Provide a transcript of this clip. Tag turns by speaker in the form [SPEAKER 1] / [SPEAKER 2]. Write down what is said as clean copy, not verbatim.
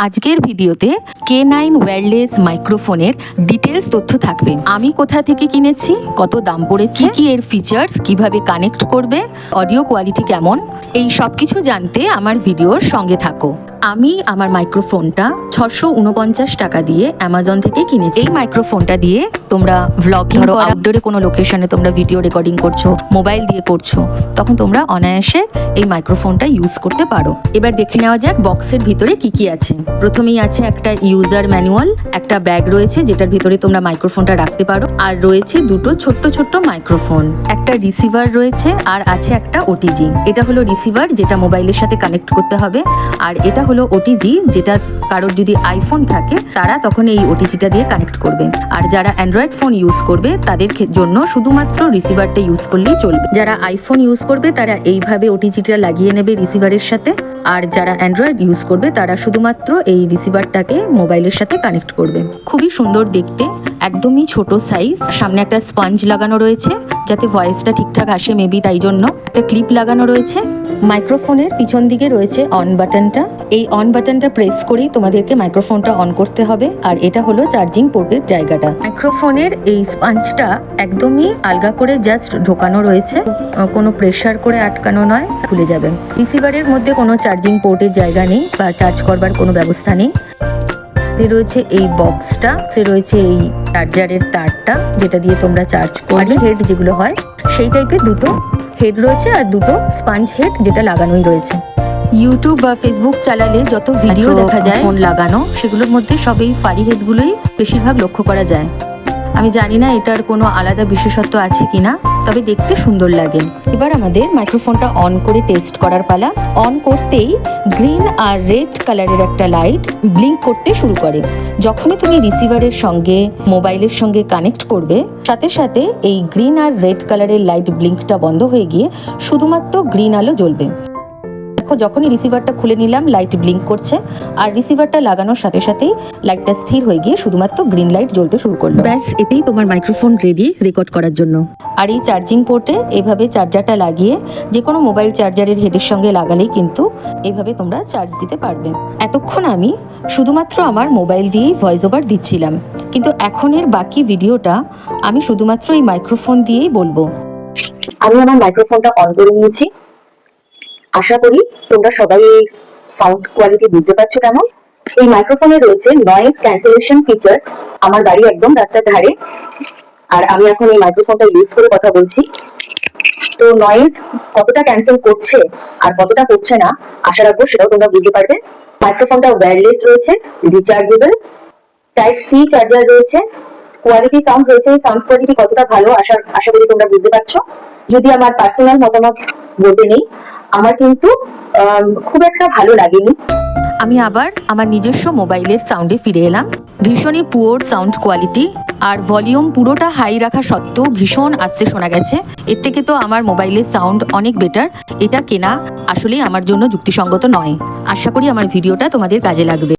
[SPEAKER 1] আজকের ভিডিওতে K9 wireless মাইক্রোফোনের ডিটেলস তথ্য থাকবে। আমি কোথা থেকে কিনেছি, কত দাম পড়েছে, কি এর ফিচার্স, কিভাবে কানেক্ট করবে, অডিও কোয়ালিটি কেমন, এই সব কিছু জানতে আমার ভিডিওর সঙ্গে থাকো। আমি আমার মাইক্রোফোনটা 649 টাকা দিয়ে অ্যামাজন থেকে কিনেছি। এই মাইক্রোফোনটা দিয়ে তোমরা ভ্লগিং করো, আউটডোরে কোনো লোকেশনে তোমরা ভিডিও রেকর্ডিং করছো, মোবাইল দিয়ে করছো, তখন তোমরা অনায়াসে এই মাইক্রোফোনটা ইউজ করতে পারো। এবার দেখে নেওয়া যাক বক্সের ভিতরে কি কি আছে। প্রথমেই আছে একটা ইউজার ম্যানুয়াল, একটা ব্যাগ রয়েছে যেটার ভিতরে তোমরা মাইক্রোফোনটা রাখতে পারো, আর রয়েছে দুটো ছোট্ট ছোট্ট মাইক্রোফোন, একটা রিসিভার রয়েছে, আর আছে একটা ওটিজি। এটা হলো রিসিভার যেটা মোবাইলের সাথে কানেক্ট করতে হবে, আর এটা হলো ওটিজি যেটা কারোর যদি আইফোন থাকে তারা তখন এই ওটিজিটা দিয়ে কানেক্ট করবে, আর যারা অ্যান্ড্রয়েড ফোন ইউজ করবে তাদের জন্য শুধুমাত্র রিসিভারটা ইউজ করলেই চলবে। যারা আইফোন ইউজ করবে তারা এইভাবে ওটিজিটা লাগিয়ে নেবে রিসিভারের সাথে, আর যারা অ্যান্ড্রয়েড ইউজ করবে তারা শুধুমাত্র এই রিসিভারটাকে মোবাইলের সাথে কানেক্ট করবে। খুবই সুন্দর দেখতে, একদমই ছোট সাইজ। সামনে একটা স্পঞ্জ লাগানো রয়েছে যাতে ভয়েসটা ঠিকঠাক আসে, মেবি তাই জন্য একটা ক্লিপ লাগানো রয়েছে। মাইক্রোফোনের পিছন দিকে রয়েছে অন বাটনটা। এই অন বাটনটা প্রেস করেই তোমাদেরকে মাইক্রোফোনটা অন করতে হবে, আর এটা হলো চার্জিং পোর্টের জায়গাটা। মাইক্রোফোনের এই স্পঞ্জটা একদমই আলগা করে জাস্ট ঢোকানো রয়েছে, কোনো প্রেসার করে আটকানো নয়, খুলে যাবে। রিসিভারের মধ্যে কোনো চার্জিং পোর্টের জায়গা নেই বা চার্জ করবার কোনো ব্যবস্থা নেই। রয়েছে এই বক্সটা, রয়েছে এই চার্জারের তারটা যেটা দিয়ে তোমরা চার্জ করবে। হেড যেগুলো হয় সেই টাইপের দুটো হেড রয়েছে, আর দুটো স্পঞ্জ হেড যেটা লাগানোই রয়েছে। ইউটিউব বা ফেসবুক চালালে যত ভিডিও দেখা যায় ফোন লাগানো, সেগুলোর মধ্যে সব এই ফাড়ি হেডগুলোই বেশিরভাগ লক্ষ্য করা যায়। আমি জানি না এটার কোনো আলাদা বিশেষত্ব আছে কিনা, তবে দেখতে সুন্দর লাগে। এবার আমাদের মাইক্রোফোনটা অন করে টেস্ট করার পালা। অন করতেই গ্রিন আর রেড কালারের একটা লাইট ব্লিঙ্ক করতে শুরু করে। যখনই তুমি রিসিভারের সঙ্গে মোবাইলের সঙ্গে কানেক্ট করবে, সাথে সাথে এই গ্রিন আর রেড কালারের লাইট ব্লিঙ্কটা বন্ধ হয়ে গিয়ে শুধুমাত্র গ্রিন আলো জ্বলবে। যখনই রিসিভারটা খুলে নিলাম, লাইট ব্লিঙ্ক করছে, আর রিসিভারটা লাগানোর সাথে সাথেই লাইটটা স্থির হয়ে গিয়ে শুধুমাত্র গ্রিন লাইট জ্বলতে শুরু করলো। ব্যাস, এতেই তোমার মাইক্রোফোন রেডি রেকর্ড করার জন্য। আর এই চার্জিং পোর্টে এভাবে চার্জারটা লাগিয়ে যে কোনো মোবাইল চার্জারের হেডের সঙ্গে লাগালেই কিন্তু এভাবে তোমরা চার্জ দিতে পারবে। এতক্ষণ আমি শুধুমাত্র আমার মোবাইল দিয়েই ভয়েস ওভার দিচ্ছিলাম, কিন্তু এখনের বাকি ভিডিওটা আমি শুধুমাত্র এই মাইক্রোফোন দিয়েই বলবো।
[SPEAKER 2] আমি আমার মাইক্রোফোনটা অন করে নিয়েছি। আশা করি তোমরা সবাই এই সাউন্ড কোয়ালিটি বুঝতে পারছো কেমন। এই মাইক্রোফোনে রয়েছে নয়েজ ক্যান্সেলেশন ফিচার্স। আমার বাড়ি একদম রাস্তার ধারে, আর আমি এখন এই মাইক্রোফোনটা ইউজ করে কথা বলছি। তো নয়েজ কতটা ক্যান্সেল করছে আর কতটা করছে না আশা রাখবো সেটাও তোমরা বুঝতে পারবে। মাইক্রোফোনটা ওয়্যারলেস রয়েছে, রিচার্জেবল, টাইপ সি চার্জার রয়েছে, কোয়ালিটি সাউন্ড রয়েছে। সাউন্ড কোয়ালিটি কতটা ভালো আশা করি তোমরা বুঝতে পারছো। যদি আমার পার্সোনাল মতামত বলতে নেই, আমার কিন্তু খুব একটা ভালো লাগেনি।
[SPEAKER 1] আমি আবার আমার নিজস্ব মোবাইলের সাউন্ডে ফিরে এলাম। ভীষণই পুওর সাউন্ড কোয়ালিটি, আর ভলিউম পুরোটা হাই রাখা সত্ত্বেও ভীষণ আস্তে শোনা গেছে। এর থেকে তো আমার মোবাইলের সাউন্ড অনেক বেটার। এটা কেনা আসলেই আমার জন্য যুক্তিসঙ্গত নয়। আশা করি আমার ভিডিওটা তোমাদের কাজে লাগবে।